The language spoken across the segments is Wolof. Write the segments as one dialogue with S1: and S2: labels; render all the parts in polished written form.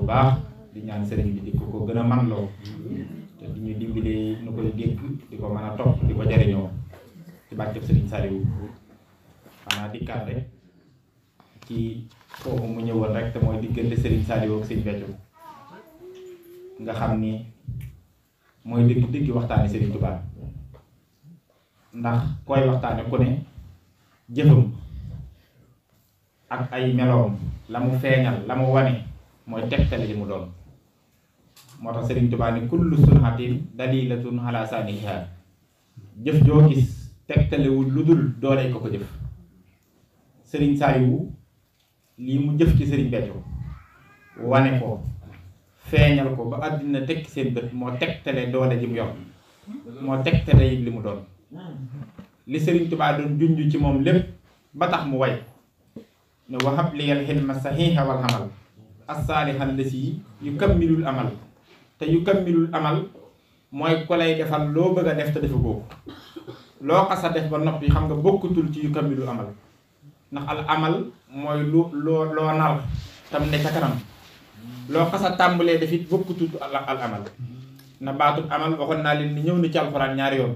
S1: baax di ñaan sëriñ bi di ko gën a man loo te di ñu dimbalee nu koy dégg di ko mën a topp di ko jariñoo ci barkeb sëriñ Saliou. xanaa dikkaat rek ci foofu mu ñëwoon rek te mooy diggante sëriñ Saliou ak sëriñ Béthio nga xam ni mooy dëgg waxtaane sëriñ Touba ndax koy waxtaane ku ne jëfam ak ay meloom la mu feeñal la mu wane mooy tegtale li mu doon. moo tax sëriñ Touba ni kullu sunhatin dalilatun ala saniha jëf joo gis tegtalewul lu dul doole ko jëf. sëriñ Saliou lii mu jëf ci sëriñ Béthio wane ko feeñal ko ba àddina tekki seen bët moo tegtale doole ji mu yor moo tegtale yi li mu doon. li sëriñ Touba doon junj ci moom lépp ba tax mu way ne wahab liyal hilma sahiha wal amal as-salihan lasi yukammilul amal te yukammilul amal mooy ko lay defal loo bëgg a def te defa googu loo xasa def ba noppi xam nga bokkutul ci yukammilul amal ndax al amal mooy loo nar tam ne ca kanam loo xasa tàmbalee def it bokkutul al amal na baatul amal waxoon naa leen ni ñëw na ci alxuraan ñaari yoon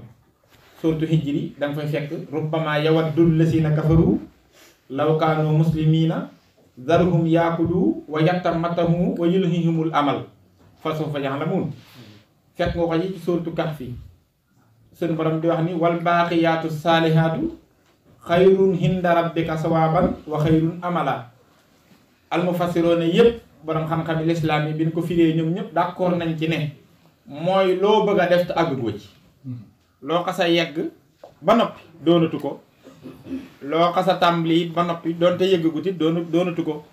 S1: surtout hijri da nga fay fekk rubbama yawaddul lasina kafaru law kaanu muslimina zarhum yaakulu wa yatamatahu wa yulhihimul amal fa sawfa ya'lamun fekk nga ko ci surtout Kahfi seen borom di wax ni wal baaqiyaatu saalihaatu xayrun hinda rabbika sawaaban wa xayrun amala almufassiroona yépp borom xam-xami lislaam yi bi ñu ko firee ñoom ñëpp d'accord nañ ci ne mooy loo bëgg a def te àggugoo ci loo xasa yegg ba noppi doonatu ko loo xasa tàmbali ba noppi doonte yëggagut it doonatu ko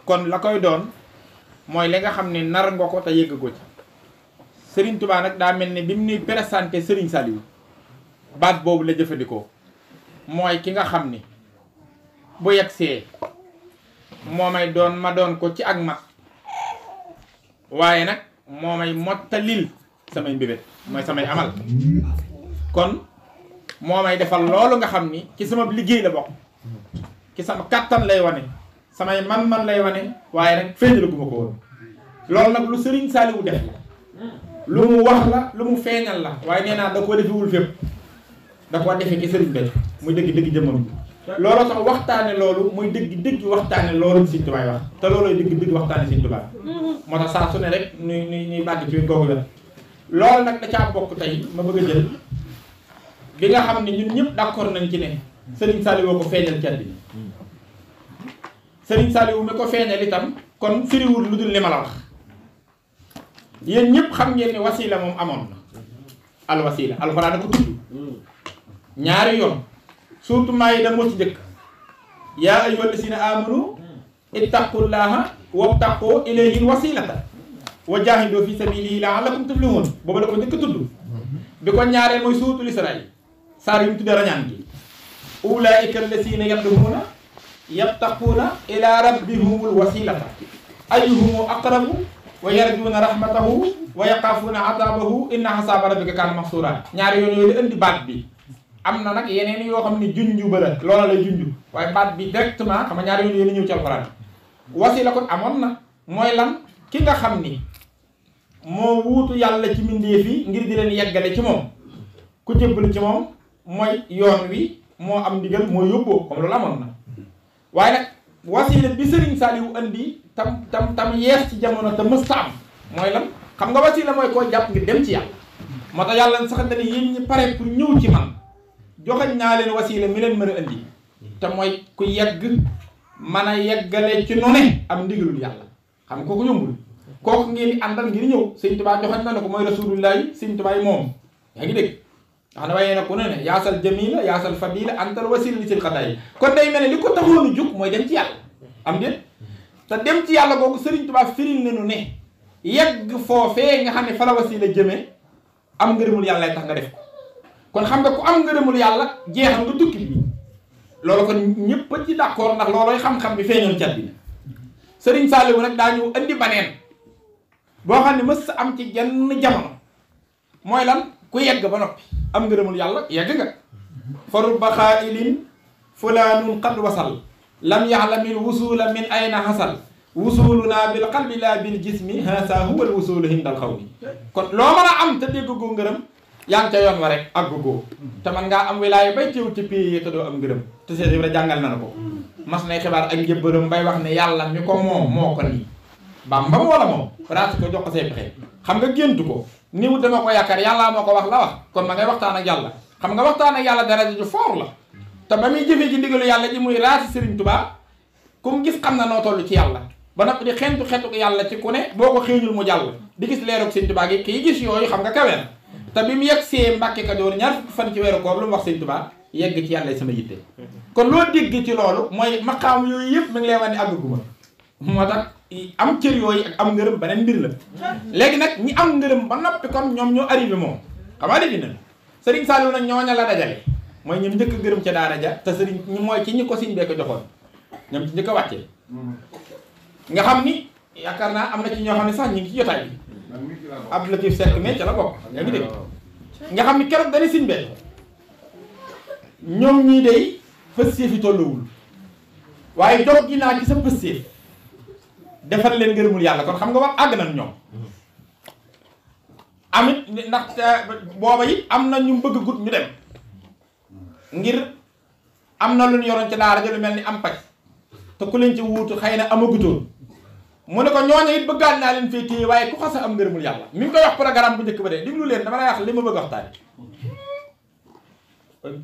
S1: kon la koy doon mooy li nga xam ne nar nga ko te yëggagoo ci. Serigne Touba nag daa mel ni bi mu nuy présenté Serigne Saliou baat boobu la jëfandikoo mooy ki nga xam ni bu yegsee moo may doon ma doon ko ci ak mag waaye nag moo may mottalil samay mbébét mooy samay amal kon moo may defal loolu nga xam ni ci sama liggéey la bokk ci sama kattan lay wane samay man-man lay wane waaye nag feeñalu gu ma ko woon loolu nag lu Serigne Saliou def lu mu wax la lu mu feeñal la waaye nee naa da koo defewul fépp da koo defee ci Serigne Béthio muy dëgg jëmmam looloo tax waxtaane loolu muy dëgg waxtaane loolu Serigne Touba wax te loolooy dëgg waxtaane Serigne Touba moo tax saa su ne rek ñuy bàgg ci googu wet loolu nag da caa bokk tey ma bëgg a jël bi nga xam ne ñun ñëpp d'accord nañ ci ne Serigne Saliou ko feeñal ci àddina Serigne Saliou mi ko feeñal itam kon firiwul lu dul li ma la wax yéen ñëpp xam ngeen ni wasila moom amoon na al wasila alxuraan ko tudd ñaari yoon surtout maa yi da moo ci jëkk yaa ayyuhal lazina amanu ittaqullaha wabtaqu ilayhi wasilata wa jahidu fi sabilihi la'allakum tuflihun boobu la ko njëkk tudd bi ko ñaareel mooy suutul Israa saar yu mu tuddee rañaan gi ulaa'ika allazina yad'uuna yabtaquuna ila rabbihimul wasilata ayyuhum aqrabu wa yarjuuna rahmatahu wa yaxaafuuna adaabahu inna azaaba rabbika kaana mahsuura ñaari yoon yooyu la indi baat bi am na nag yeneen yoo xam ne junju ba la loola lay junju waaye baat bi directement xam nga ñaari yoon yooyu la ñëw ci alxuraan wasila kon amoon na mooy lan ki nga xam ni moo wuutu yàlla ci mbindeef yi ngir di leen yeggale ci moom ku jébbalu ci moom mooy yoon wi moo am ndigal moo yóbboo comme loolu amoon na waaye nag wasila bi Serigne Saliou andi tam yees ci jamono te mësta am mooy lan xam nga wasila mooy koo jàpp ngir dem ci yàlla moo tax yàlla sax dana yéen ñi pare pour ñëw ci man joxañ naa leen wasila mi leen mën a andi te mooy ku yegg mën a yeggale ci nu ne am ndigalul yàlla xam nga kooku yombul kooku ngeen di àndal ngir ñëw Sëñ Tuubaa joxañ na ne ko mooy rasulullahi Sëñ Tuubaa moom yaa ngi dégg ndax na waaye nag ku ne yaasal jamila yaasal fadila antal wasila li sil xadayi kon day mel ne li ko taxoon a jóg mooy dem ci yàlla am déet te dem ci yàlla googu Sëriñ Tuubaa firil nañu ne yegg foofee nga xam ne fa la wasila jëmee am ngërëmul yàlla tax nga def ko kon xam nga ku am ngërëmul yàlla jeexal nga tukki bi loolu kon ñëpp a ci d'accord ndax loolooy xam-xam bi feeñoon cat bi Sëriñ Saliou nag daa ñëw andi baneen boo xam ne mës sa am ci jenn jamono mooy lan ku yegg ba noppi am ngërëmul yàlla yegg nga faru baxaailin fulaanun qad wasal lam yaxlamil wusula min ayna xasal wusuluna bil qalbi la bil jismi hasa huwa al wusulu hindal xawmi kon loo mën a am te dégg goo ngërëm yaa ngi ca yoon wa rek ak goo te man ngaa am wilaaya bay teew ci pays yi te doo am ngërëm te Seex Ibra jàngal na ko mas nay xibaar ak njëbbaram bay wax ne yàlla mi ko moom moo ko nii Bamba moo la moom raasi ko jox ko say pexe xam nga géntu ko ni wut dama ko yaakaar yàlla moo ko wax la wax kon ma ngay waxtaan ak yàlla xam nga waxtaan ak yàlla daraja ju foor la te ba muy jëfee ci ndigalu yàlla ji muy raasi Serigne Touba comme gis xam na noo toll ci yàlla ba noppi di xentu xetuk yàlla ci ku ne boo ko xëeñul mu jàll di gis leerug Serigne Touba gi kii gis yooyu xam nga kawe na te bi mu yegg see Mbàkke Kajoor ñaar fukki fan ci weeru koor lu mu wax Serigne Touba yegg ci yàlla sama yitte kon loo dégg ci loolu mooy maqaam yooyu yëpp mi ngi lay wax ni àgguma moo tax am cër yooyu ak am ngërëm beneen mbir la léegi nag ñi am ngërëm ba noppi kon ñoom ñoo arrivé moom xam nga defi na Serigne Saliou nag ñooña la dajale mooy ñoom njëkk gërëm ca daara ja te Serigne ñi mooy ci ñi ko Serigne bee ko joxoon ñoom ci njëkk a wàccee nga xam ni yaakaar naa am na ci ñoo xam ne sax ñu ngi ci jotaay bi Abdou Latif Seck mais ca la bokk yaa ngi dégg nga xam ni keroog dana Serigne bee ñoom ñii day pëstéef yi tolluwul waaye jox gi naa ci sa pëstéef defal leen ngërëmul yàlla kon xam nga wax àgg nañ ñoom amit ndax booba it am na ñu bëgg gut ñu dem ngir am na lu ñu yoroon ci daara ja lu mel ni am paj te ku leen ci wuutu xëy na amagutoon mu ne ko ñooñu it bëggaat naa leen fee téye waaye ku xasa am ngërëmul yàlla mi ngi koy wax programme bu njëkk ba de diglu leen dama lay wax li ma bëgg waxtaan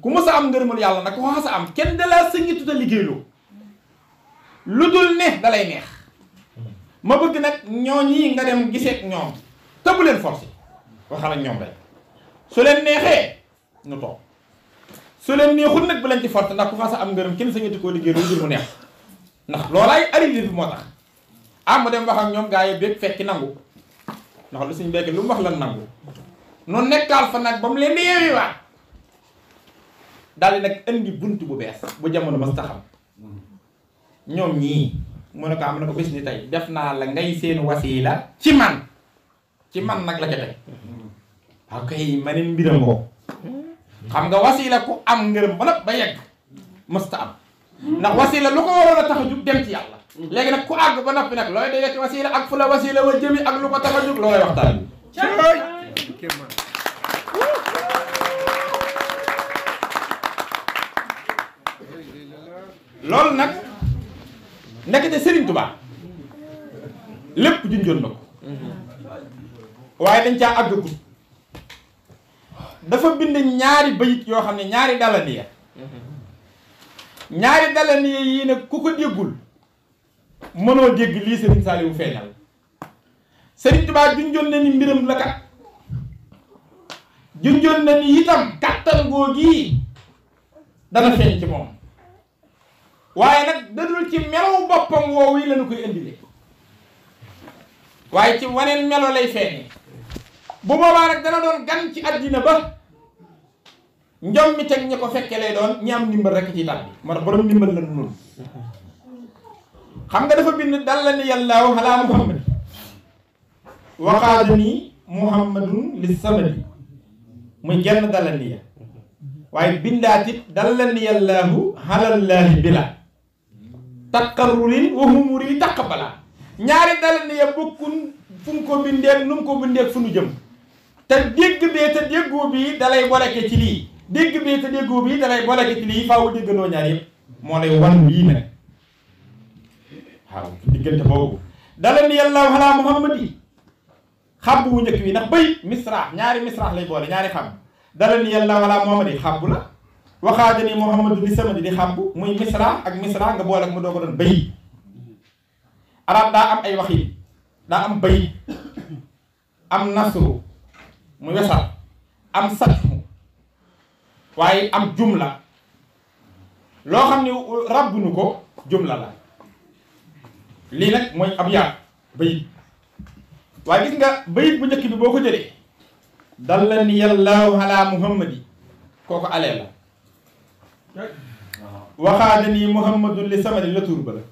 S1: ku mës a am ngërëmul yàlla nag ku xasa am kenn da laa sëngitu te liggéeyloo lu dul ne da lay neex ma bëgg nag ñooñi nga dem giseek ñoom te bu leen forcé waxal ak ñoom rek su leen neexee ñu toog su leen neexul nag bu leen ci forcé ndax ku xasa am ngërëm kenn sëngati koo liggéey lu dul mu neex ndax loolaay arrivé bi moo tax am ma dem wax ak ñoom gaa yi bépp fekki nangu ndax lu suñ bekk lu mu wax lan nangu noonu nekkaal fa nag ba mu leen di yeewi waat daal di nag indi bunt bu bees bu jamono mas taxam ñoom ñii mu ne ko am na ko bis ni tey def naa la ngay seen wasiila ci man nag la ca teg waaw kay maneen mbiram ko xam nga wasiila ku am ngërëm ba nag ba yegg mësta am ndax wasiila lu ko waroon a tax a jug dem ci yàlla léegi nag ku àgg ba noppi nag looy dee ci wasiila ak fu la wasiila wa jëmi ak lu ko tax a jug looy waxtaan loolu nag nekkate Serigne Touba lépp junjoon na ko waaye dañ caa àggagul dafa bind ñaari bayit yoo xam ne ñaari dalaniya yii nag ku ko déggul mënoo dégg lii Serigne Saliou feeñal Serigne Touba junjoon na ni mbiram la kat junjoon na ni itam kattan googi dana feeñ ci moom waaye nag dadul ci melow boppam woowu yi lañu koy indile waaye ci waneen melo lay feeñee bu boobaa nag dana doon gan ci àddina ba njom mi teg ñi ko fekke lay doon ñi am ndimbal rekk ci tàbbi moo tax borom ndimbal la noonu xam nga dafa bind dallani yàllaahu ala muhammad waxaadani muhammadun li samadi muy genn dallani ya waaye bindaatit dallani yàllaahu alallaahi bila taqarrurin wa humuri taqabala ñaari dallani ya bokkun fu mu ko bindee nu mu ko bindee fu nu jëm te dégg bee te déggoo bii dalay boleke ci lii dégg bee te déggoo bii dalay boleke ci lii faaw déggandoo ñaar yëpp moo lay wan lii nag waaw diggante boobu dallani yàllaahu ala muhammadi xàbb wu njëkk wi ndax bay misraax ñaari misraax lay boole ñaari xam dallani yàllaahu ala muhammadi xàbb la waxaadani muhammadu li samadi di xàbb muy misraax ak misraax nga boole ak mu doo ko doon bay arab daa am ay wax yi daa am bay am nasru mu wesal am satmu waaye am jumla loo xam ni rabbunu ko jumla la lii nag mooy ab yaat bayit waaye gis nga bayit bu njëkk bi boo ko jëlee dallani yàllaahu ala muhammadi kooku alee la waxaadani muhammadun li samadi la tuur ba la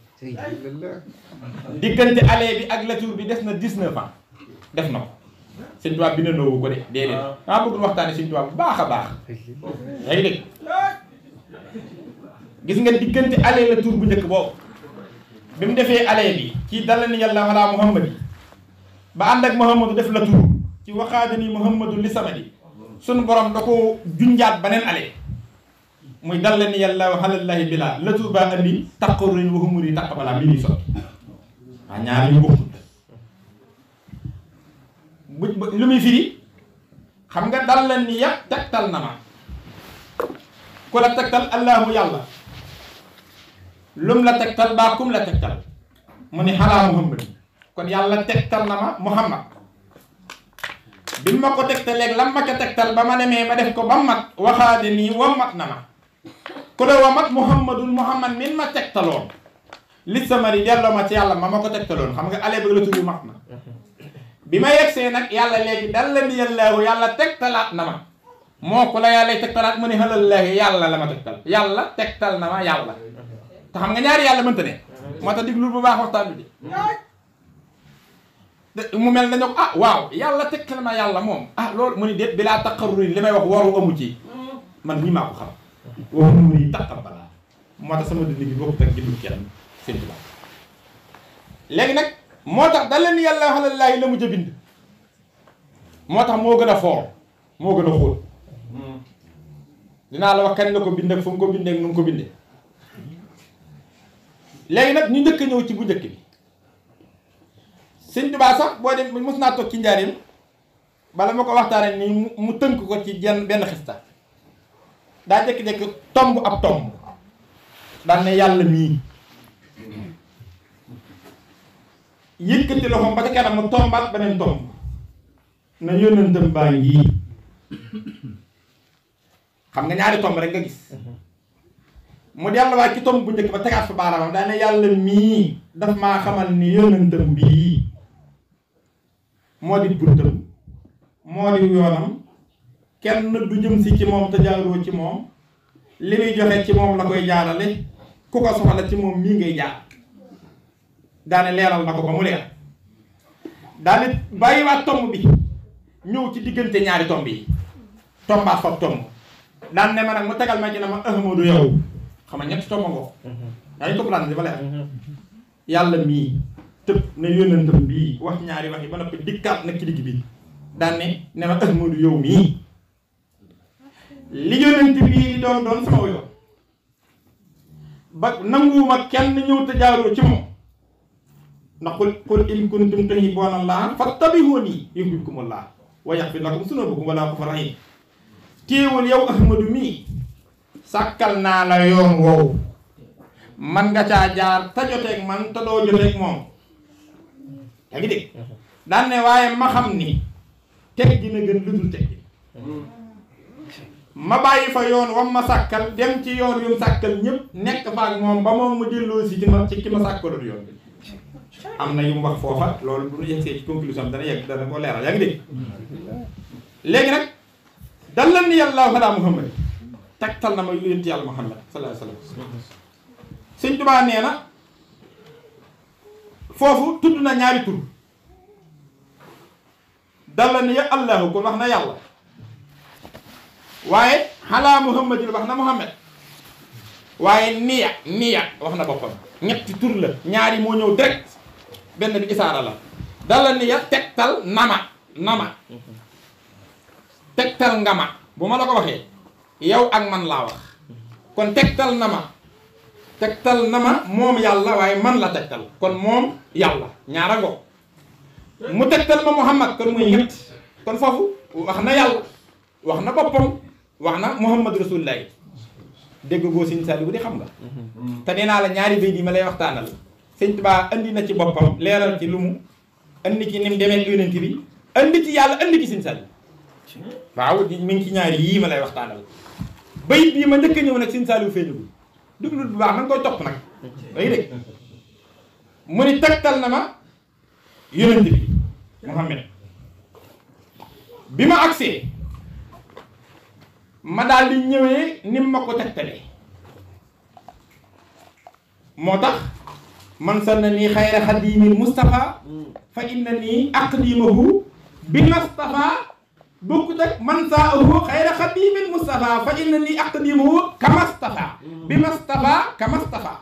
S1: diggante alee bi ak la tuur bi des na 19 ans def na ko Sëñ Tuubaa bi nanoowu ko de déedéet maa bëgg waxtaane Sëñ Tuubaa bu baax a baax yaa ngi dégg gis nga diggante alee la tuur bu njëkk boobu bi mu defee alee bi ci dallani yàlla ala muhammadi ba ànd ak muhammadu def la tur ci waxaadani muhammadu li samadi sunu borom da ko junjaat beneen alee muy dallani yàlla alallahi bila la tur ba andi taqarurin wa humuri taqabala mi ni sotti waaw ñaar ñu bokkul bu lu muy firi xam nga dallani ya tegtal na ma ku la tegtal allahu yàlla lum la tegtal baa kum la tegtal mu ni xalaa muhammad kon yàlla tegtal na ma muhammad bi ma ko tegtalee lam ma ko tegtal ba ma demee ma def ko ba mat waxaade nii wamat na ma ku la wamat muhammadul muhammad min ma tegtaloon li samari delloo ma ci yàlla ma ko tegtaloon xam nga ale bëgg la tudd mat na bi ma yegsee nag yàlla léegi dal la ni yàlla tegtalaat na ma moo ko la yàlla tegtalaat mu ni xalallaahi yàlla la ma tegtal yàlla tegtal na ma yàlla te xam nga ñaari yàlla mënta ne moo tax diglu bu baax waxtaan bi di mu mel nañu ah waaw yàlla tegtal ma yàlla moom ah loolu mu ni déet bi laa taqarrurin li may wax waru amu ci man ñi maa ko xam waxu mu ni taqabala moo tax sama dund bi bokkut ak jëndul kenn seen tubaab léegi nag moo tax da leen yàlla xalallaahi la mujj a bind moo tax moo gën a foor moo gën a xóot dinaa la wax kañ la ko bind ak fu mu ko bindee ak nu mu ko bindee léegi nag ñu njëkk a ñëw ci bu njëkk bi sëñ Tuubaa sax boo dem mos naa toog ci njaarim bala ma ko waxtaanee nii mu tënk ko ci benn xista daa jékki-jékki tomb ab tomb daan ne yàlla mii yëkkati loxoom ba ca kanam mu tombaat beneen tomb na yónnentam baa ngi xam nga ñaari tomb rek nga gis mu delluwaat ci tomb bu njëkk ba tegaat fa baaraamam daa ne yàlla mii daf maa xamal ni yónnentam bii moo di buntam moo di yoonam kenn du jëm si ci moom te jaaroo ci moom li muy joxe ci moom la koy jaarale ku ko soxla ci moom mii ngay jaar daane leeral na ko ba mu leer daane bàyyiwaat tomb bi ñëw ci diggante ñaari tomb yi tombaat foofu tomb daan ne ma nag mu tegal ma ci ne ma ahmadu yow xam nga ñetti tomb ngoo yaa ngi comprendre dafa leer yàlla mii tëb ne yónnentam bii wax ñaari wax yi ba noppi dikkaat nag ci digg bi daan ne ma ahmadu yow mii li yónnent bii doon sama yoon ba nanguwuma kenn ñëw te jaaroo ci moom ndax qul in kuntum tuhibbuuna llaaha fattabi'uunii yuhbibkumu llaah wa yaghfir lakum zunuubakum wallaahu ghafuurun rahiim téewul yow ahmadu mii sàkkal naa la yoon woowu man nga caa jaar te joteeg man te doo joteeg moom yaa ngi dégg daan ne waaye ma xam ni teg dina gën lu dul teg ma bàyyi fa yoon wam ma sàkkal dem ci yoon yu mu sàkkal ñëpp nekk fa ak moom ba moom mu delloo si ci ki ma sàkkaloon yoon bi am na yu mu wax foofa loolu bu ñu yegsee ci conclusion dana yegg dana ko leeral yaa ngi dégg léegi nag dalla ni yàlla ala muhammad tegtal na ma yonent yàlla muhammad sallallahu alayhi wa sallam sëñ Tuubaa nee na foofu tudd na ñaari tur dalla ni ya allahu kon wax na yàlla waaye ala muhammad wax na muhammad waaye niya wax na boppam ñetti tur la ñaari moo ñëw direct benn bi isaara la dalla ni ya tegtal nama tegtal nga ma bu ma la ko waxee yow ak man laa wax kon tegtal na ma moom yàlla waaye man la tegtal kon moom yàlla ñaara ngo mu tegtal ma muhammad kon muy ñett kon foofu wax na yàlla wax na boppam wax na muhammad rasulullahi dégg goo sëñ Saliou di xam nga te nee naa la ñaari bay di ma lay waxtaanal sëñ Tuubaa andi na ci boppam leeral ci lu mu andi ci ni mu demee yonent bi andi ci yàlla andi ci sëñ Saliou waaw mi ngi ci ñaari yii ma lay waxtaanal bayit bii ma njëkk a ñëw nag sëñ Saliou feeñagul duglul bu baax na nga koy topp nag day dégg mu ni tegtal na ma yonent bi Muhammad bi ma agsee ma daal di ñëwee ni ma ko tegtalee moo tax man sanna nii xayra xadiimil Mustafa fa inna nii aqdimahu bi Mustafa bokkut ak man saahu xayra xadiimil Mustafa fa inna nii aqdimahu ka Mustafa bi Mustafa ka Mustafa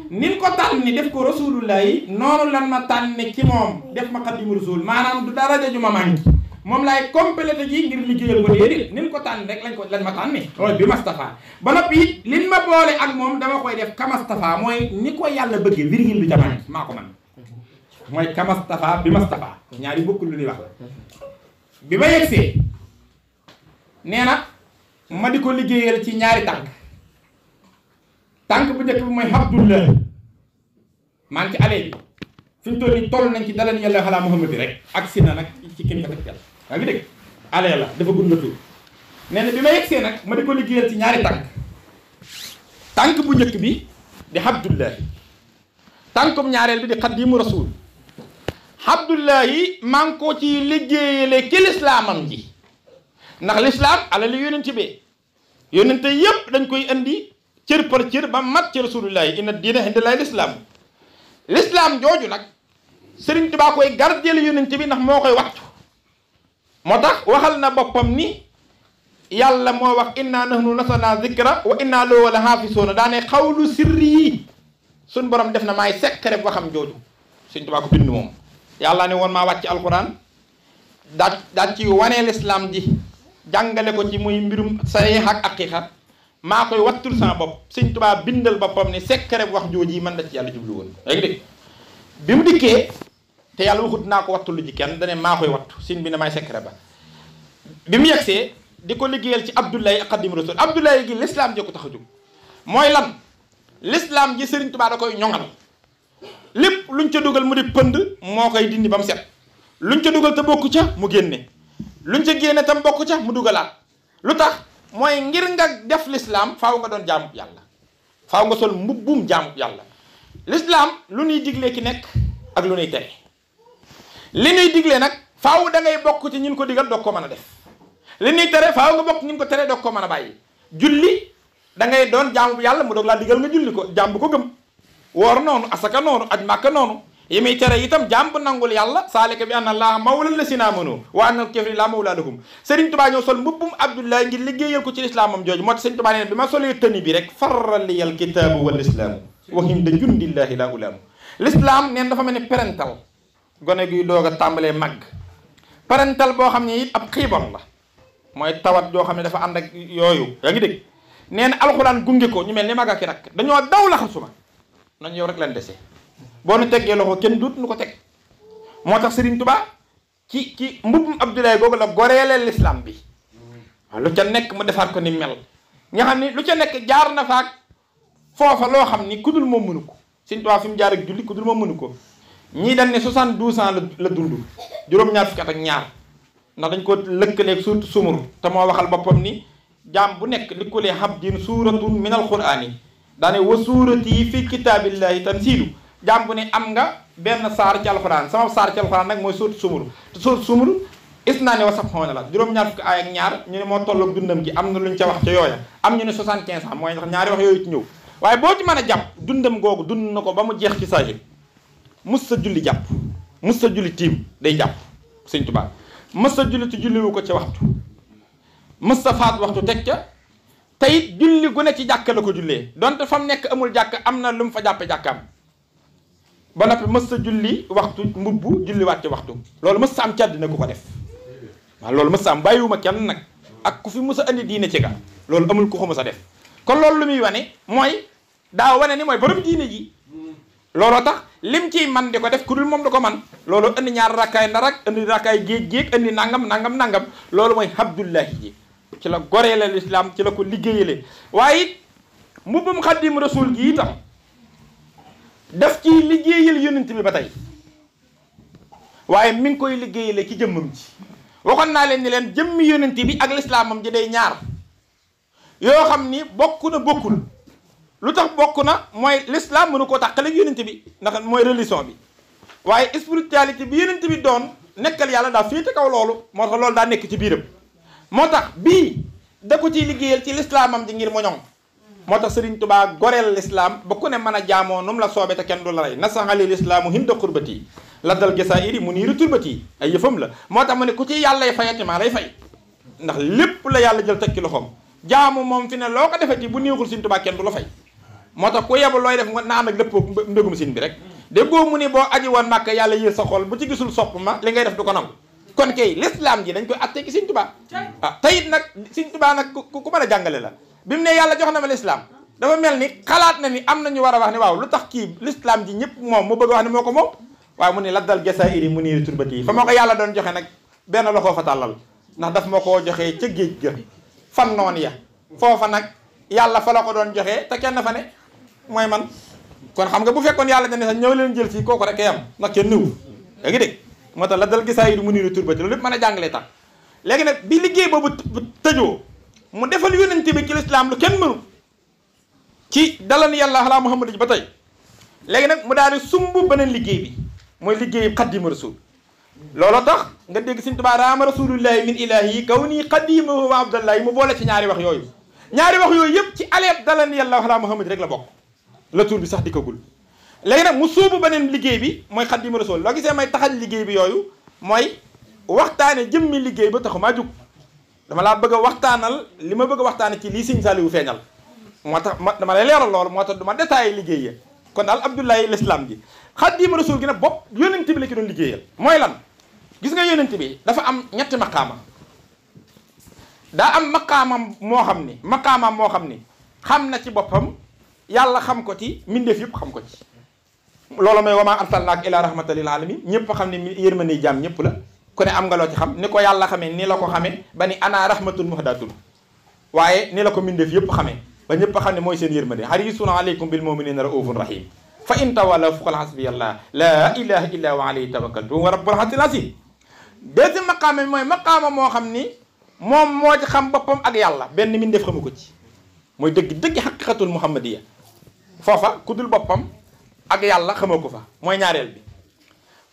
S1: nin ko tànni def ko rasulullahi noonu lan ma tànni ci moom def ma xadimu rasul maanaam du daraja ju ma manqué moom laay complété ji ngir liggéeyal ko déedéet nin ko tànni rek lañ ma tànni mooy bi Mustafa ba noppi it lin ma boole ak moom dama koy def kamastafa mooy ni ko yàlla bëggee virgule bi jamono maa ko man mooy kamastafa bi Mustafa ñaari bokkul lu ñuy wax la bi ma yegsee nee na ma di ko liggéeyal ci ñaari tànk bu njëkk bi mooy Abdullah maa ngi ci alee bi fi ñu toll nii toll nañ ci dalan yàlla xalaa Muhammad bi rek ak si na nag ci kenn ko teg yàlla yaa ngi dégg alee la dafa gunda tur nee na bi ma yegsee nag ma di ko liggéeyal ci ñaari tànk bu njëkk bi di Abdullah tànkum ñaareel bi di Xadimu Rasul Abdullah yi maa ngi ko ci liggéeyale ki lislaamam ji ndax lislaam ala li yonent bi yonente yépp dañ koy indi cër par cër ba mat ci rasulullahi inna diina indallahi lislaam jooju nag Sëriñ Tuubaa koy gardeel yonente bi ndax moo koy wattu moo tax waxal na boppam ni yàlla moo wax inna nahnu nazzalna zikra wa inna lahu la haafizuuna daane xawlu sirri yi suñ borom def na maay secret waxam jooju Sëriñ Tuubaa ko bind moom yàlla ne woon maa wàcc alquran daal ci wanee lislaam ji jàngale ko ci muy mbirum sariix ak aqiiqa maa koy wattul sama bopp Sëriñ Tuubaa bindal boppam ne secret wax jooji man da ci yàlla jublu woon léegi dégg bi mu dikkee te yàlla waxut naa ko wattul lu ji kenn dane maa koy wattu sin bi ne maay secret ba bi mu yegsee di ko liggéeyal ci Abdullahi ak Xaadimu Rasuul Abdullahi gi lislaam ji ko tax a jóg mooy lan lislaam ji Sëriñ Tuubaa da koy ñoŋal lépp luñ ca dugal mu di pënd moo koy dindi ba mu set luñ ca dugal te bokku ca mu génne luñ ca génne tam bokku ca mu dugalaat lu tax mooy ngir nga def lislaam faaw nga doon jaamu yàlla faaw nga sol mbubbum jaamu yàlla lislaam lu ñuy digle ki nekk ak lu ñuy tere li ñuy digle nag faaw da ngay bokk ci ñin ko digal doog ko mën a def li ñuy tere faaw nga bokk ñin ko tere doog ko mën a bàyyi julli da ngay doon jaamu yàlla mu doog laa digal nga julli ko jaam bu ko gëm woor noonu asaka noonu aj màkka noonu yi muy tere itam jaam bu nangul yàlla saalika bi anna allaha mawla lasina amanu wa anna al-kaafiriina laa mawla lahum Sëriñ Tuubaa ñëw sol mbubbum Abdullahi ngir liggéeyal ko ci lislaamam jooju moo tax Sëriñ Tuubaa nee bi ma solee tëni bi rek farraliyal kitaabu wal islaamu wa hinda jundillahi laa ulaamu l'islam neen dafa mel ni parental gone guy doog a tàmbalee màgg parental boo xam ne it ab xiibon la mooy tawat joo xam ne dafa ànd ak yooyu yaa ngi dégg nee na alxuraan gunge ko ñu mel ni mag ak rak dañoo daw laxasuma nañ yow rek leen dese boo nu teggee loxo kenn duut nu ko teg moo tax Sëriñ Tuubaa ci mbubbum Abdoulaye googu la goreeleel l'islam bi waaw lu ca nekk mu defaat ko ni mel nga xam ni lu ca nekk jaar na faak foofa loo xam ni kudul moom mënu ko Sëriñ Tuubaa fi mu jaar ak julli kudul moom mënu ko ñii dañ ne 72 ans la dund juróom-ñaar fukki at ak ñaar ndax dañ ko lëkkaleeg suuratu Sumur te moo waxal boppam ni jaam bu nekk li kulli abdin suuratun min alqur'ani daane wa suurati fi kitaabillahi tanzilu jaam bu ne am nga benn saar ci alxuraan sama saar ci alxuraan nag mooy suuratu Sumur te suuratu Sumur is naa ne wasab xaw na la juróom-ñaar fukki aay ak ñaar ñu ne moo tolloog dundam gi am na luñ ca wax ca yooya am ñu ne 75 ans mooy ndax ñaari wax yooyu ci ñëw waaye boo ci mën a jàpp dundam googu dund na ko ba mu jeex ci saahir mus sa julli jàpp mus sa julli tiim day jàpp Sëriñ Tuubaa mus sa julli te julliwu ko ca waxtu mus sa faat waxtu teg ca tey julli gu ne ci jàkka la ko jullee donte fa mu nekk amul jàkk am na lu mu fa jàppe jàkkaam ba noppi mus sa julli waxtu mbubbu julli waat ci waxtu loolu mus sa am ca àddina ku ko def waaw loolu mus sa am bàyyiwuma kenn nag ak ku fi mus a andi diine ci ga loolu amul ku ko mus a def kon loolu lu muy wane mooy daa wane ni mooy borom diine ji looloo tax lim ciy man di ko def ku dul moom da ko man loolu indi ñaar rakkaay ndarak indi rakkaay géej indi nangam loolu mooy Abdullahi ji ci la goreele l'islam ci la ko liggéeyale waaye it mbubbum Xaadimu Rasuul gi itam daf ciy liggéeyal yonent bi ba tey waaye mi ngi koy liggéeyale ci jëmmam ji waxoon naa leen ni leen jëmmi yonent bi ak lislaamam ji day ñaar yoo xam ni bokkul lu tax bokk na mooy l'islam mënu koo tàqale ak yonent bi ndax mooy religion bi waaye spiritualité bi yonent bi doon nekkal yàlla daa féete kaw loolu moo tax loolu daa nekk ci biiram moo tax bii da ko ciy liggéeyal ci l'islamam ji ngir mu ñoŋ moo tax Sëriñ Tuubaa goreel l'islam ba ku ne mën a jaamoo nu mu la soobee te kenn du la rey nasaxali l'islaamu hinda xurbati la dal gesairi mu niiru turbati ay yëfam la moo tax mu ne ku ci yàllay fayati maa lay fay ndax lépp la yàlla jël teg ci loxoom jaamu moom fi ne loo ko defeti bu néexul Sëriñ Tuubaa kenn du la fay moo tax ku yebu looy def nga na ànd ak léppoo mbégum sin bi rek déggoo mu ni boo aji woon màkk yàlla yër sa xol bu ci gisul sopp ma li ngay def du ko nangu kon kay l'islam ji dañ koy atte ci Sëñ Tuubaa ah tayit nag Sëñ Tuubaa nag ku mën a jàngale la bi mu ne yàlla jox na ma l'islam dafa mel ni xalaat na ni am na ñu war a wax ne waaw lu tax kii l'islam ji ñëpp moom mu bëgg a wax ne moo ko moom waaye mu ne laddal jasaa'iri mu niiri turbati yi fa ma ko yàlla doon joxe nag benn loxo fa tàllal ndax daf ma koo joxee ca géej ga fan noon ya foofa nag yàlla fa la ko doon joxee te kenn fa ne mooy man kon xam nga bu fekkoon yàlla dane sax ñëw leen jël fii kooku rek kay am ndax kenn niwu léegi dégg moo tax laddal jasaa'iri mu niiri turbati loolu lépp mën a jàngalee tax léegi nag bi liggéey boobu tëjoo mu defal yonent bi ci lislaam lu kenn mënu ci dalan yàlla ala Muhammad ji ba tey léegi nag mu daal di sumb beneen liggéey bi mooy liggéey xaddimu rasul looloo tax nga dégg Sëñ Tuubaa raama rasulullahi min ilahi kaw nii xaddimahu wa abdallahi mu boole ci ñaari wax yooyu yëpp ci aleeb dalan yàlla ala Muhammad rek la bokk la tur bi sax dikkagul léegi nag mu suubu beneen liggéey bi mooy xaddimu rasul loo gisee may taxal liggéey bi yooyu mooy waxtaane jëmmi liggéey ba taxu maa jug dama laa bëgg a waxtaanal li ma bëgg a waxtaane ci lii Sëñ Saaliwu feeñal moo tax dama lay leeral loolu moo tax du ma détaillé liggéey ya kon daal abdullahi l'islam ji xaddimu rasul gi nag bopp yonent bi la ki doon liggéeyal mooy lan gis nga yonent bi dafa am ñetti maqaama daa am maqaamam moo xam ni xam na ci boppam yàlla xam ko ci mbindeef yëpp xam ko ci loolu mooy wa maa arsalnaaka illaa rahmatan lil alamin ñëpp xam ne yërmande jaam ñëpp la ku ne am nga loo ci xam ni ko yàlla xamee ni la ko xamee ba ni ana rahmatun muhdatun waaye ni la ko mbindeef yëpp xamee ba ñëpp xam ne mooy seen yërmande harisun aleykum bil muminina raufun rahim fa in tawallaw faqul hasbiyallah la ilaha illa huwa alayhi tawakkaltu wa rabbul arshil azim deuxième maqaama mooy maqaama moo xam ni moom moo ci xam boppam ak yàlla benn mbindeef xamu ko ci mooy dëgg haqiqatul muhammadiya foofa ku dul boppam ak yàlla xamoo ko fa mooy ñaareel bi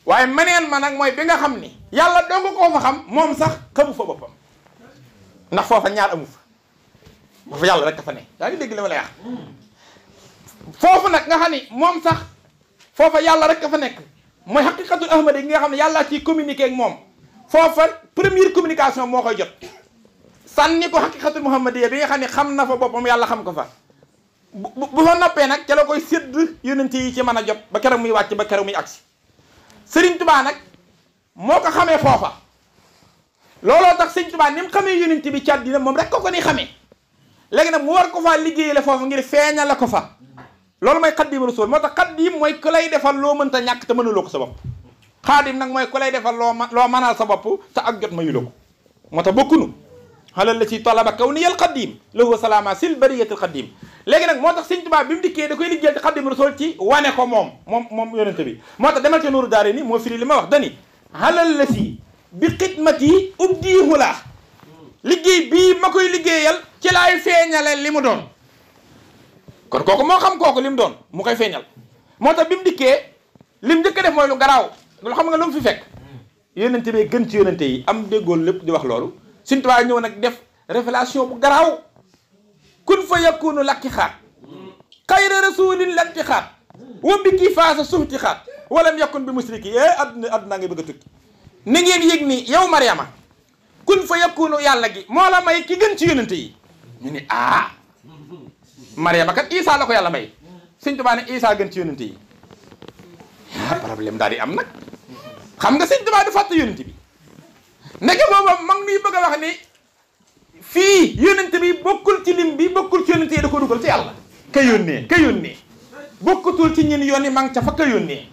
S1: waaye meneen ma nag mooy bi nga xam ni yàlla dong koo fa xam moom sax xamu fa boppam ndax foofa ñaar amu fa foofa yàlla rek fa ne yaa ngi dégg li ma lay wax foofu nag nga xam ni moom sax foofa yàlla rek fa nekk mooy haqiqatul ahmadi gi nga xam ne yàlla ciy communiquer ak moom foofa première communication moo koy jot sànni ko haqiqatul muhammadiya bi nga xam ne xam na fa boppam yàlla xam ko fa bu fa noppee nag ca la koy sédd yonent yi ci mën a jot ba keroog muy wàcc ba keroog muy agsi Sëriñ Tuubaa nag moo ko xamee foofa looloo tax Sëriñ Tuubaa ni mu xamee yonent bi ci àddina moom rek ko ni xamee léegi nag mu war ko faa liggéeyale foofu ngir feeñale ko fa loolu mooy xaddimu rasul moo tax xaddim mooy ku lay defal loo mënta ñàkk te mënuloo ko sa bopp xaadim nag mooy ku lay defal loo mënal sa bopp te ak jot mayuloo ko moo tax bokkunu xalal la ci talaba kaw ni yal xaddim lahu salaama sil bariyatil xaddim léegi nag moo tax Sëñ Tuubaa bi mu dikkee da koy liggéeyal ci xaddimu rasul ci wane ko moom yonente bi moo tax demal ci nuuru daare ni moo firi li ma wax dani xalal la si bi xidmati ubdiihu la liggéey bii ma koy liggéeyal ci laay feeñale li mu doon kon kooku moo xam kooku li mu doon mu koy feeñal moo tax bi mu dikkee li mu njëkk a def mooy lu garaaw lu xam nga lu mu fi fekk yonente bi gën ci yonente yi am déggoon lépp di wax loolu Sëñ Tuubaa ñëw nag def révélation bu garaaw kun fa yakunu lakki xaat xayra rasulin lakki xaat wa bikki faasa suxti xaat walam yakun bi musriki adduna ngay bëgg a tukki ni ngeen yëg ni yow Mariama kun fa yakunu yàlla gi moo la may ki gën ci yonente yi ñu ni Mariama kat Isa la ko yàlla may Sëñ Tuubaa ne Isa gën ci yonente yi problème daal di am nag xam nga Sëñ Tuubaa du fàtte yonente bi ndeke booba mag nuy bëgg a wax ni fii yonente bi bokkul ci lim bi bokkul ci yonente yi da ko dugal ci yàlla ka yónnee bokkutul ci ñin yoon yi ma ngi ca fa ka yónnee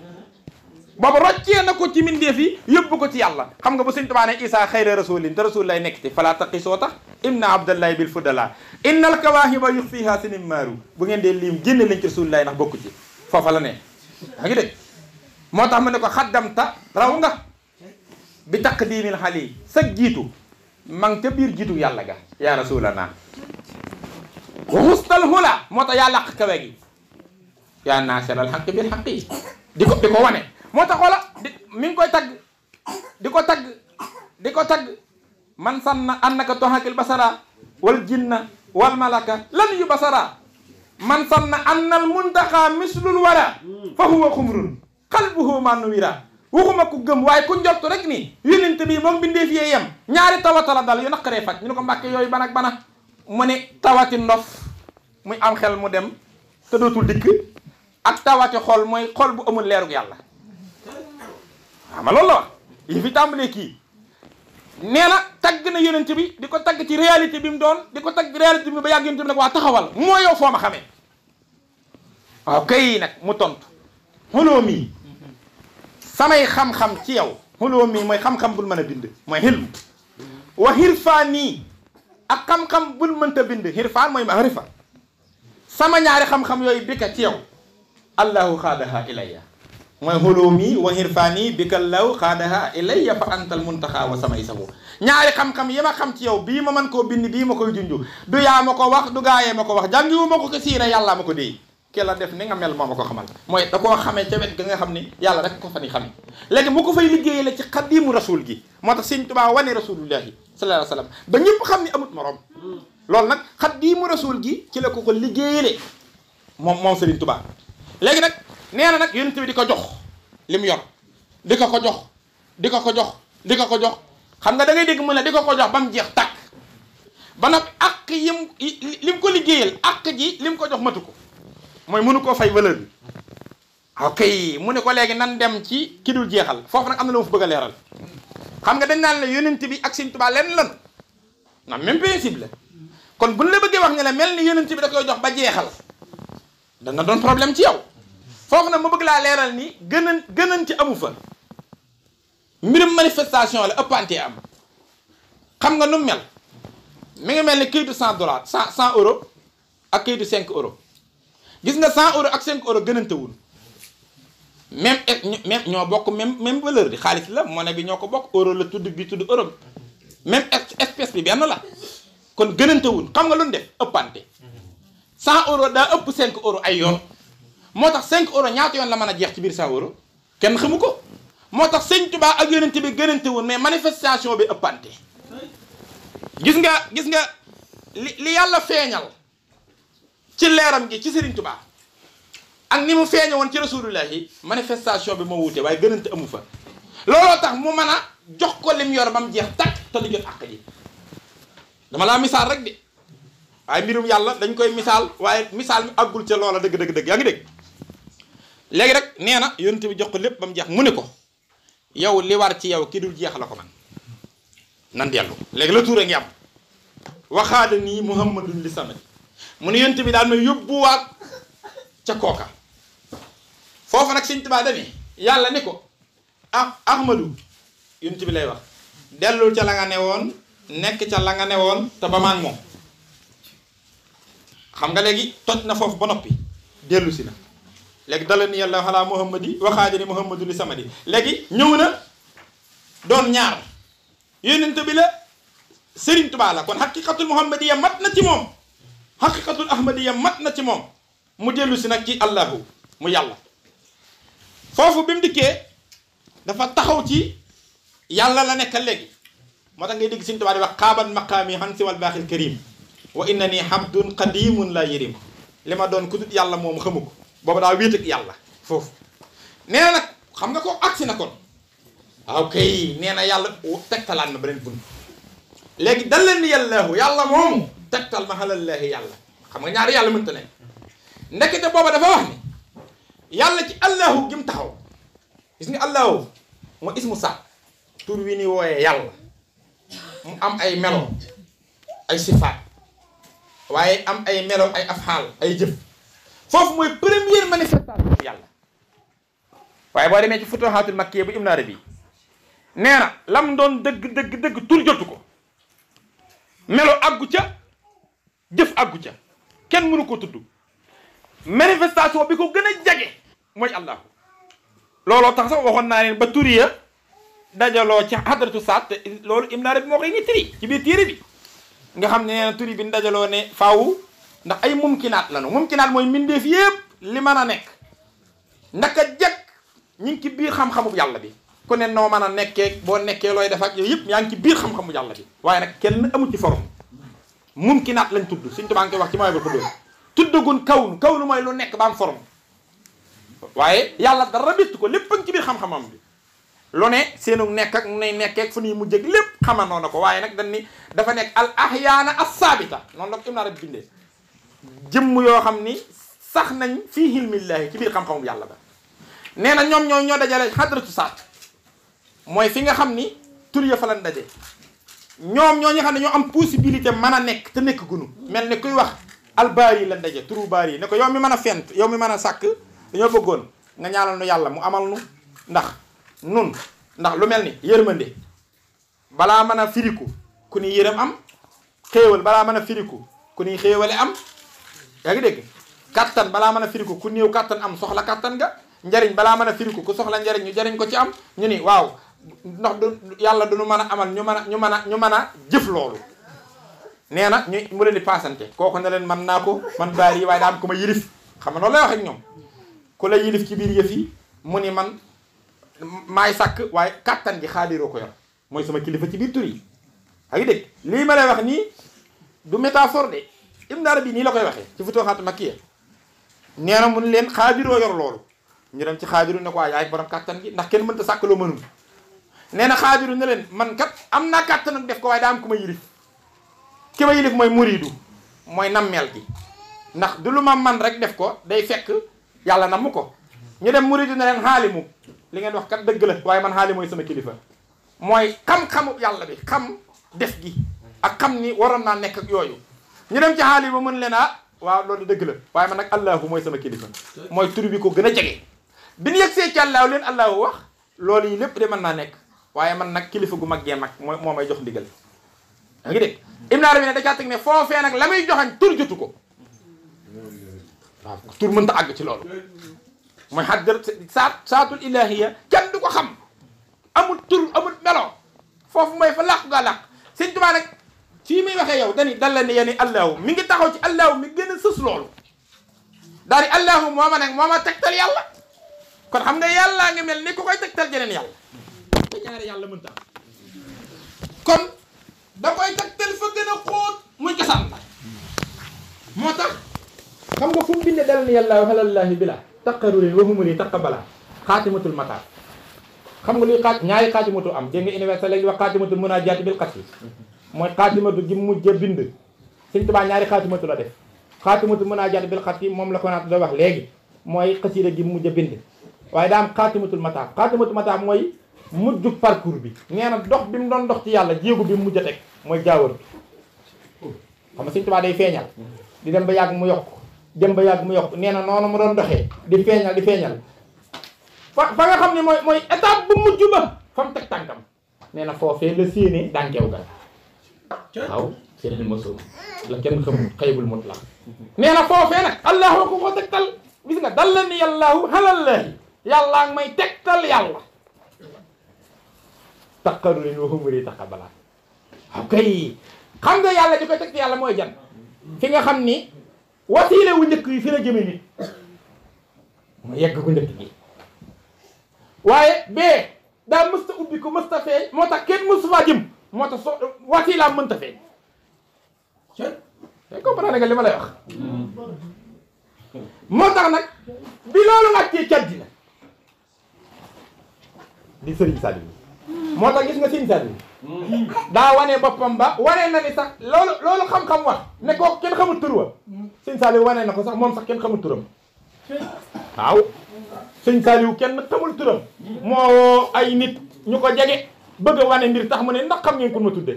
S1: booba roccee na ko ci mindeef yi yóbbu ko ci yàlla xam nga bu Sëñ Tuubaa ne Isa xayra rasulin te rasul lay nekk ci fala taqisoo tax inna abdallahi bil fudala innal kawaahiba yux fiha sinim maaru bu ngeen dee liim génne lañ ci rasul lay ndax bokku ci foofa la ne yaa ngi dégg moo tax mu ne ko xaddamta raw nga bi taqdimil xali sa jiitu ma ngi ca biir jiitu yàlla ga yaa rasulana wa xustal hula moo tax yaa làq kawe gi yaa naasiral xaqi bil xaqi di ko wane moo tax xoola mi ngi koy tagg di ko tagg man sanna annaka toxakil basara wal jinna wal malaka lan yu basara man sanna annal muntaqa mislul wara fa huwa xumrun qalbuhu man wira waxuma ku gëm waaye ku njott rek ni yonent bi moom bindee fiyee yem ñaari tawatala dal yu naqaree faj ñu ne ko mbàkke yooyu ban ak bana mu ne tawati ndof muy am xel mu dem
S2: te dootul dikk ak tawati xol mooy xol bu amul leerug yàlla waaw ma loolu la wax yi fi tàmbalee kii nee na tagg na yonent bi di ko tagg ci réalité bi mu doon di ko tagg réalité bi ba yàgg yonent bi nag waa taxawal moo yow foo ma xamee waaw kay nag mu tontu xuloo mii samay xam-xam ci yow xuloo mii mooy xam-xam bul mën a bind mooy xilm wa xirfaan nii ak xam-xam bul mënta bind xirfaan mooy mahrifa sama ñaari xam-xam yooyu bika ci yow allahu xaadaha ilayya mooy xuloo mii wa xirfaan nii bika allahu xaadaha ilayya fa antal muntaxa wa samay sabu ñaari xam-xam yi ma xam ci yow bii ma mën koo bind bii ma koy junju du yaa ma ko wax du gaayee ma ko wax jàngiwu ma ko ko siira yàlla ma ko déey ki la def ni nga mel moo ma ko xamal mooy da koo xamee ca wet ga nga xam ni yàlla rek ko fa ni xamee léegi mu ko fay liggéeyee la ci xadimu rasul gi moo tax sëñ Tuubaa wane rasulullahi sallallahu alayhi wa sallam ba ñëpp xam ni amut morom loolu nag xadimu rasul gi ci la ko liggéeyee moom Sëriñ Tuubaa léegi nag nee na nag yonent bi di ko jox li mu yor di ko ko jox di ko ko jox di ko ko jox xam nga da ngay dégg mu ne di ko ko jox ba mu jeex tàkk ba nag àq li mu ko liggéeyal àq ji li mu ko jox matu ko mooy mënu koo fay valeur bi ok mu ne ko léegi nan dem ci ki dul jeexal foofu nag am na lu ma fa bëgg a leeral xam nga dañ naan la yonent bi ak Sëriñ Tuubaa lenn lan nga même principe la kon buñ la bëggee wax ne la mel ni yonent bi da koy jox ba jeexal dana doon problème ci yow foofu nag ma bëgg laa leeral ni gënan ci amu fa mbirum manifestation la ëppantee am xam nga nu mel mi ngi mel ni këyitu $100 100 euros ak këyitu 5 euros gis nga 100 euros ak 5 euros gënantewul même ñoo bokk même valeur bi xaalis la monnaie bi ñoo ko bokk euro la tudd bi tudd euro même espèce bi benn la kon gënantewul xam nga lu ñu def ëppante 100 euros daa ëpp 5 euros ay yoon moo tax 5 euros ñaata yoon la mën a jeex ci biir 100 euros kenn xamu ko moo tax Sëñ Tuubaa ak yonent bi gënantewul mais manifestation bi ëppante gis nga li yàlla feeñal ci leeram gi ci Sëriñ Tuubaa ak ni mu feeñe woon ci rasulullahi manifestation bi moo wuute waaye gënante amu fa looloo tax mu mën a jox ko lim yor ba mu jeex takk te du jot àq ji dama laa misaal rek de waaye mbirum yàlla dañ koy misaal waaye misaal mi àggul ca loola dëgg yaa ngi dégg léegi rek nee na yonent bi jox ko lépp ba mu jeex mu ne ko yow li war ci yow ki dul jeex la ko man nan dellu léegi la tuura ngi am waxaada nii muhammadun li samadi mu ne yonent bi daal may yóbbuwaat ca kooka foofu nag Sëñ Tuubaa dani yàlla ni ko ahmadu yonent bi lay wax dellul ca la nga ne woon nekk ca la nga ne woon te ba maag moom xam nga léegi toj na foofu ba noppi dellu si na léegi dala ni yàlla xalaa muhammadi waxaada ni muhammadu li samadi léegi ñëw na doon ñaar yonent bi la Sëriñ Tuubaa la kon xaqiqatul muhammadiya mat na ci moom xaqiqatul ahmadiya mat na ci moom mu dellu si nag ci allahu mu yàlla foofu bi mu dikkee dafa taxaw ci yàlla la nekkal léegi moo tax ngay dégg Sëriñ Tuubaa di wax xaaban maqaami xan si wal baaxil karim wa inna ni habdun qadimun la yërim li ma doon ku dut yàlla moom xamu ko boobu daa wéet ak yàlla foofu nee na nag xam nga ko agsi na kon waaw kay nee na yàlla tegtalaan ma beneen bunt léegi dal leen ni yàlla moomu tegtal ma xalallaahi yàlla xam nga ñaari yàlla mënta ne ndekete booba dafa wax ni yàlla ci allahu gi mu taxaw gis nga allahu mu ismu sax tur wi ni wooyee yàlla mu am ay melo ay sifaat waaye am ay melo ay afxaal ay jëf foofu mooy première manifestation yàlla waaye boo demee ci futuhaatul makkiya bu Ibn Arabi nee na lam doon dëgg tur jotu ko melo àggu ca jëf àggu ca kenn mënu ko tudd manifestation bi ko gën a jage mooy allahu looloo tax sax waxoon naa leen ba turiya dajaloo ci hadratu saat te loolu Ibn Arabi moo koy nettali ci biir téere bi nga xam ne nee na turi bi dajaloo ne faaw ndax ay mumkinaat lanu mumkinaat mooy mbindeef yépp li mën a nekk ndaka jekk ñu ngi ci biir xam-xamu yàlla bi ku ne noo mën a nekkee boo nekkee looy def ak yooyu yëpp yaa ngi ci biir xam-xamu yàlla bi waaye nag kenn amul ci forom mumkinaat lañ tudd Sëriñ Tuubaa ngi koy wax ci mooy ba ko doon tuddagun kawnu mooy lu nekk ba am forom waaye yàlla dara bitt ko lépp a ngi ci biir xam-xamam bi lu ne seenu nekk ak nay nekkeek fu nuy mujj ak lépp xamandoo na ko waaye nag dañ ni dafa nekk al ahyaana as saabita noonu la ko Ibn Arabi bindee jëmm yoo xam ni sax nañ fii hilmillahi ci biir xam-xamum yàlla ba nee na ñoom ñoo dajale hadratu saat mooy fi nga xam ni tur ya fa lan daje ñoom ñoo ñi xam ne ñoo am possibilité mën a nekk te nekk gunu mel ne kuy wax albaari lan daje turu baari yi ne ko yow mi mën a fent yow mi mën a sàkk dañoo bëggoon nga ñaanal nu yàlla mu amal nu ndax lu mel ni yërmande balaa mën a firiku ku ni yërëm am xéewal balaa mën a firiku ku ni xéewale am yaa ngi dégg kattan balaa mën a firiku ku néew kattan am soxla kattan nga njariñ balaa mën a firiku ku soxla njariñ ñu jariñ ko ci am ñu ni waaw ndax du yàlla du ñu mën a amal ñu mën a jëf loolu nee na ñu mu leen di paasante kooku ne leen man naa ko man baari yi waaye daa am ku ma yilif xam nga noonu lay wax ak ñoom ku la yilif ci biir yëf yi mu ni man maay sàkk waaye kattan gi xaadiroo ko yor mooy sama kilifa ci biir tur yi a ngi dégg lii ma lay wax nii du métaphore de Ibn Arabi nii la koy waxee ci Futuhaat Makkiya nee na mun leen xaadiroo yor loolu ñu dem ci xaadiru ne ko waa yaay borom kattan gi ndax kenn mënta sàkk loo mënul nee na xaadiru ne leen man kat am naa kattan ak def ko waaye daa am ku ma yilif ki ma yilif mooy muridu mooy nammeel gi ndax du lu ma man rek def ko day fekk yàlla namm ko ñu dem muridu ne leen xaalimu li ngeen wax kat dëgg la waaye man xaali mooy sama kilifa mooy xam-xamu yàlla bi xam def gi ak xam ni waroon naa nekk ak yooyu ñu dem ci xaali ba mën leen waaw loolu dëgg la waaye man nag allahu mooy sama kilifa mooy tur bi ko gën a jege bi ñu yegsee ci allahu leen allahu wax loolu yi lépp de mën naa nekk waaye man nag kilifa gu maggee mag moo may jox ndigal da ngi dégg Ibn Arabi ne da caa teg ne foofee nag la muy joxañ tur jotu ko waaw tur mënta àgg ci loolu mooy xaddar saatul ilahiya kenn du ko xam amul tur amul melo foofu mooy fa làqu gaa làq Sëñ Tuubaa nag fii muy waxee yow dani dal la ne yeni allahu mi ngi taxaw ci allahu mi gën a sës loolu daal di allahu mooma nag mooma tegtal yàlla kon xam nga yàllaa ngi mel ni ku koy tegtal jeneen yàlla te ñaari yàlla mënta am kon da koy tegtal fa gën a xóot muy gasaan la moo tax xam nga fu mu binde dal ni yàlla xalallahi bila taqarrurin wa humuli taqabala xaatimatul mataar xam nga luy ñaari xaatimatu am dégg nga universel léegi wax xaatimatul munaajaati bil xatti mooy xaatimatu gi mujj a bind Sëñ Tuubaa ñaari xaatimatu la def xaatimatul munaajaati bil xatti moom la ko naat da wax léegi mooy xasiida gi mujj a bind waaye daa am xaatimatul mataar mooy mujj parcours bi nee na dox bi mu doon dox ci yàlla jéegu bi mu mujj a teg mooy jaawar bi xam nga Sëñ Tuubaa day feeñal di dem ba yàgg mu yokk nee na noonu mu doon doxee di feeñal fa nga xam ne mooy étape bu mujj ba fa mu teg tànkam nee na foofee la séenee dànkeew ga waaw séenil ma soob la kenn xamul xaybul mutlaq nee na foofee nag allahu ko tegtal gis nga dal la ni yàllaahu xalallahi yàllaa ngi may tegtal yàlla taqarrurin wa humuri taqabala ok xam nga yàlla di koy tegtal yàlla mooy jan fi nga xam ni wasiile wu njëkk yi fi la jëme nit mu yegg ko njëkk gi waaye bee daa mësta ubbi ko mësta feeñ moo tax kenn mësu faa jëm moo tax wasiilaam mënta feeñ comprendre nga li ma lay wax moo tax nag bi loolu wàccee caddi na di Sëriñ Saliou moo tax gis nga Sëriñ Saliou daa wane boppam ba wane na ni sax loolu xam-xam wax ne kooku kenn xamul tur wa Sëriñ Saliou wane na ko sax moom sax kenn xamul turam waaw Sëriñ Saliou kenn xamul turam moo ay nit ñu ko jege bëgg a wane mbir tax mu ne ndax xam ngeen ko ma tudde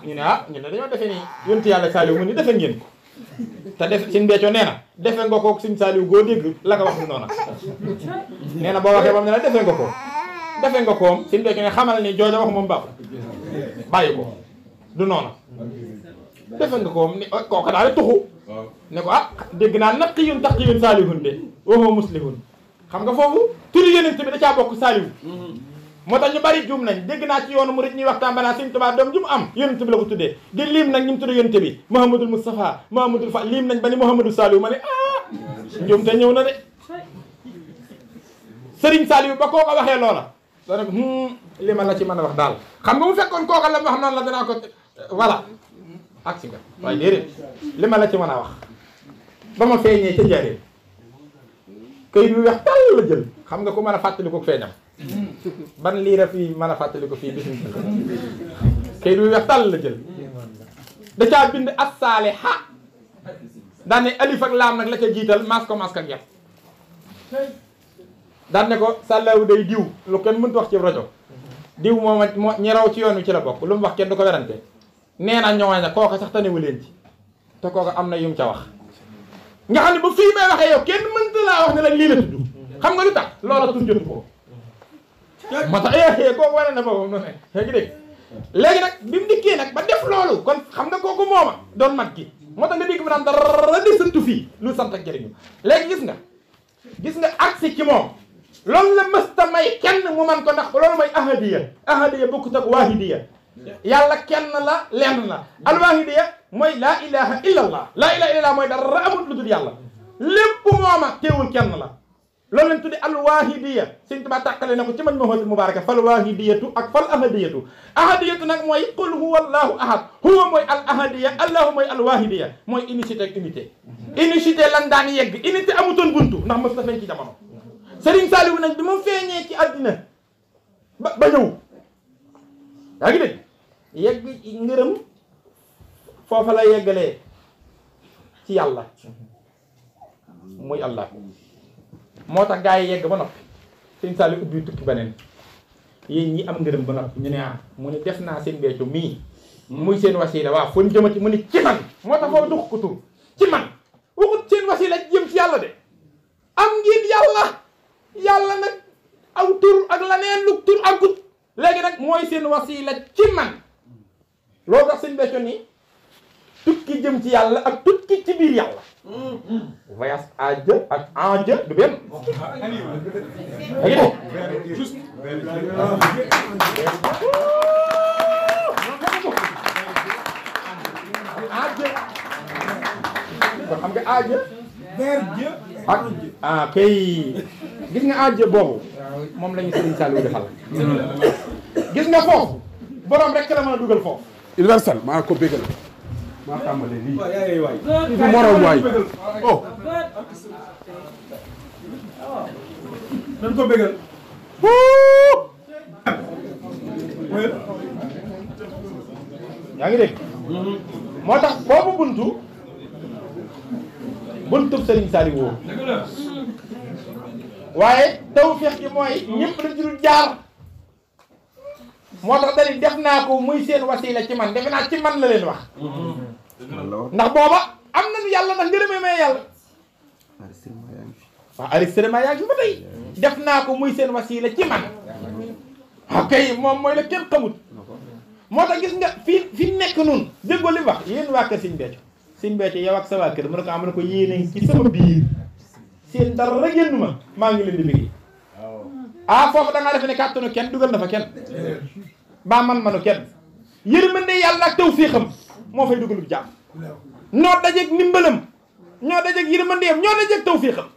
S2: ñu ne dañoo defe ni yonti yàlla Saliou mu ni defe ngeen ko te def Sëriñ Béthio nee na defe nga ko Sëriñ Saliou goo dégg la nga wax ni noona nee na boo waxee moom ne la defe nga ko Sëriñ Béthio ne xamal ni jooja wax moom baaxul bàyyi ko du noona defe nga ko ni kooka daal tuxu ne ko dégg naa naqiyun taqiyun saalihun de wa huwa muslihun xam nga foofu turi yonent bi da caa bokk Saliou moo tax ñu bari juum nañ dégg naa ci yoonu murid ñuy waxtaan banaa Sëriñ Tuubaa doom ju mu am yonent bi la ko tuddee di lim nag ñu mu tuddee yonent bi Mouhamadul Moustapha Mouhamadul Fa lim nañ ba ni Mouhamadou Saliou ma ne njuum te ñëw na de Sëriñ Saliou ba koo ko waxee loola dana li ma la ci mën a wax daal xam nga mu fekkoon kooka la wax noonu la danaa ko voilà ak si nga waaye déedéet li ma la ci mën a wax ba ma feeñee ca njaareem këyit yu weex tàll la jël xam nga ku mën a fàttali ko feeñam ban liira fii mën a fàttali ko fii bisimilah këyit yu weex tàll la jël da caa bind as-saaliha daan ne alif ak laam nag la ca jiital maas ko maas ak yàpp daan ne ko sàllaawu day diw lu kenn mënut wax ci rajo diw moo ñi raw ci yoon wi ci la bokk lu mu wax kenn du ko werante nee na ñooñu nag kooka sax tanewu leen ci te kooka am na yum ca wax nga xam ne ba fii may waxee yow kenn mënta laa wax ne la lii la tudd xam nga lu tax loola tudd jotu ko moo tax kooku wane na boobu noonu léegi dégg léegi nag bi mu dikkee nag ba def loolu kon xam nga kooku mooma doon mag gi moo tax nga dégg bi naan dara di santu fii lu sant ak jëriñu léegi gis nga agsi ci moom loolu la mësta may kenn mu man ko ndax loolu mooy ahadiya bokkut ak waahidiya yàlla kenn la lenn la alwaahidiya mooy laa ilaha illa allah laa ilaha illa allah mooy dara amul lu dul yàlla lépp mooma teewul kenn la loolu lañ tudde alwaahidiya Sëñ Tuubaa tàqale na ko ci Majmuhatul Mubaaraka fal waahidiyatu ak fal ahadiyatu nag mooy qul huwa allahu ahad huwa mooy al ahadiya allahu mooy alwaahidiya mooy unicité ak unicité lan daan yegg unité amutoon buntu ndax mës ta feeñ ci jamono Sëriñ Saaliwu nag bi mu feeñee ci àddina ba ñëw yaa ngi dégg yegg ngërëm foofa la yeggalee ci yàlla muy allah moo tax gaa yi yegg ba noppi Sëriñ Saaliwu ubbi tukki beneen yéen ñi am ngërëm ba noppi ñu ne mu ne def naa seen Béthio mii muy seen wasiila waaw fu ñu jëmati mu ne ci man moo tax foofu dux ko tur ci man waxut seen wasiila jëm ci yàlla de am ngeen yàlla nag aw tur ak laneen lu tur ak gut léegi nag mooy seen wasiila ci man loolu tax seen Béthio nii tukki jëm ci yàlla ak tukki ci biir yàlla voyage à Dieu ak en Dieu du benn kon xam nga à Dieu ak kay gis nga à Dieu boobu moom la ñu Sëriñ Saliou defal gis nga foofu borom rek la mën a dugal foofu
S3: universel maa ko bégal maa tàmbalee lii du morom waay oh
S4: nañ ko bégal
S2: yaa ngi dégg moo tax boobu buntub Sëriñ Saliou waaye tawfeex gi mooy ñëpp la ci dul jaar moo tax dañuy def naa ko muy seen wasiila ci man defe naa ci man la leen wax ndax booba am nañu yàlla ndax ngërëmee may yàlla waaw enregistrement yaa ngi fi ba tey def naa ko muy seen wasiila ci man ok moom mooy la kenn xamut moo tax gis nga fi nekk nun déggoo li wax yéen waa kër Sëñ Béthio yow ak sa waa kër mu ne ko am na ko yéene ci sama biir seen dara rek yéen ma maa ngi leen di bëgg foofu da ngaa defe ne kàttanu kenn dugal na fa kenn baa manu kenn yërmande yàlla ak tawfiixam moo fay dugalub jàmm ñoo dajeeg ndimbalam ñoo dajeeg yërmandeem ñoo dajeeg tawfiixam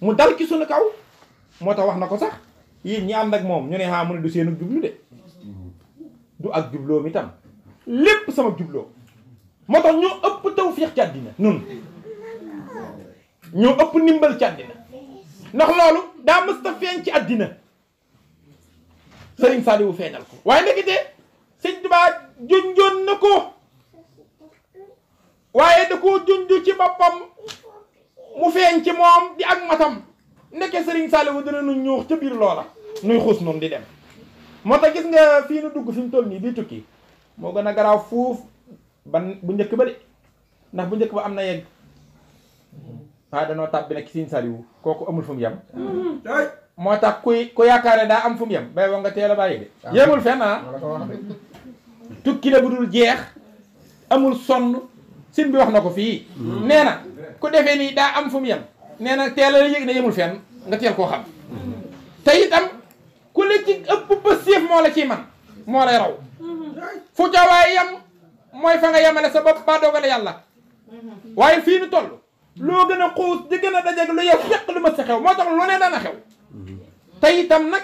S2: mu dal ci sunu kaw moo tax wax na ko sax yéen ñi ànd ak moom ñu ne mu ne du seenu jublu de du ak jubloom itam lépp sama jubloo moo tax ñoo ëpp tawfiix ci àddina nun ñoo ëpp ndimbal ci àddina ndax loolu daa mësta feeñ ci àddina Sëriñ Saliou feeñal ko waaye ndekete Sëñ Tuubaa junjoon na ko waaye da koo junj ci boppam mu feeñ ci moom di ak matam ndeke Sëriñ Saliou dina nu ñuux ca biir loola nuy xuus noonu di dem moo tax gis nga fii nu dugg fi mu toll nii di tukki moo gën a garaaw fuuf ban bu njëkk ba de ndax bu njëkk ba am na yegg waaye danoo tàbbi nag ci Sëriñ Saliou kooku amul fu mu yem moo tax ku yaakaar ne daa am fu mu yem bay wa nga teel a bàyyi de yemul fenn tukki la bu dul jeex amul sonn sin bi wax na ko fii nee na ku defee nii daa am fu mu yem nee na teel a yëg ne yemul fenn nga teel koo xam te itam ku la ci ëpp ba séef moo la ciy man moo lay raw fu ca waaye yem mooy fa nga yemale sa bopp ba dogale yàlla waaye fii nu toll loo gën a xuus di gën a dajeeg lu yow fekk lu ma sa xew moo tax lu ne dana xew te itam nag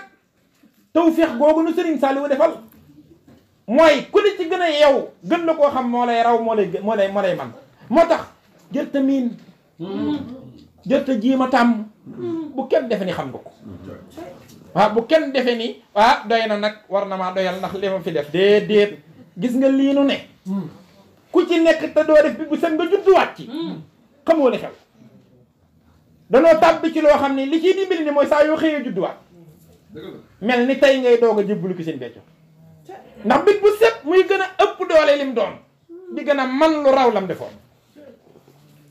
S2: tawfeex googu nu Sëriñ Saliou defal mooy ku li ci gën a yow gën la koo xam moo lay raw moo lay man moo tax jërta miin jërta jiima tàmm bu kenn defe ni xam nga ko waaw bu kenn defe ni doy na nag war na maa doyal ndax li ma fi def déedéet gis nga lii nu ne ku ci nekk te doo def bi bu sën nga judduwaat ci xamoo li xew danoo tàbbi ci loo xam ne li ciy dimbali ni mooy saa yoo xëyee judduwaat mel ni tey ngay doog a jébbalu ki seen becco ndax bit bu set muy gën a ëpp doole lim doon di gën a man lu raw lam defoon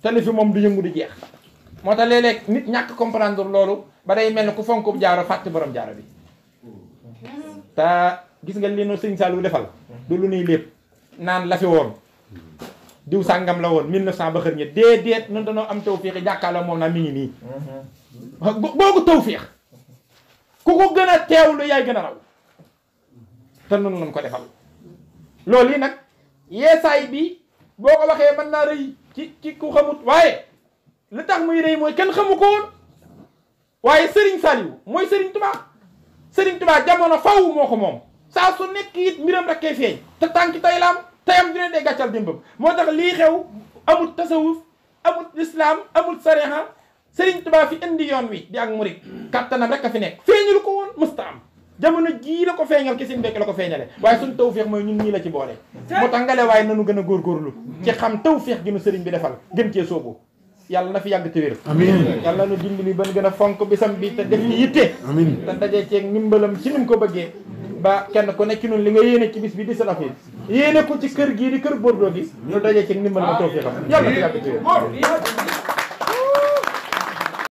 S2: te li fi moom du yëngu di jeex moo tax léeg-léeg nit ñàkk comprendre loolu ba day mel ni ku fonkub jaaro fàtte borom jaaro bi te gis nga li nu sëñ Saliou defal du lu nuy lépp naan la fi woon diw sàngam la woon 1900 ba xër ñe déedéet nun dañoo am tawfiix yi jàkkaarloo moom naa mi ngi nii boogu tawfiix ku ko gën a teewlu yaay gën a raw te noonu lañ ko defal loolu yi nag yeesaay bi boo ko waxee mën naa rëy ci ku xamut waaye lu tax muy rëy mooy kenn xamu ko woon waaye Serigne Saliou mooy Serigne Touba jamono faw moo ko moom saa su nekk it mbiram rek kay feeñ te tànki tay laam tayam dina dee gàccal démbam moo tax lii xew amul tasawuf amul islam amul sariha Serigne Touba fi indi yoon wi di ak murit kattanam rek a fi nekk feeñalu ko woon mësta am jamono jii la ko feeñal ki seen bekk la ko feeñale waaye suñ tawféex mooy ñun ñii la ci boole moo tax ngale waaye nanu gën a góorgóorlu ci xam tawféex gi nu sëriñ bi defal gën cee soobu yàlla na fi yàgg te wér amiin yàlla nu dimbali ba gën a fonk bisam bi te def yi yitte amiin te dajee ceeg ndimbalam ci ni mu ko bëggee ba kenn ku nekk ci ñun li nga yéene ci bis bi di salafir yéene ko ci kër gii di kër Bordeaux gi ñu dajee ceeg ndimbal ma tawféexam yàlla na fi yàgg te wér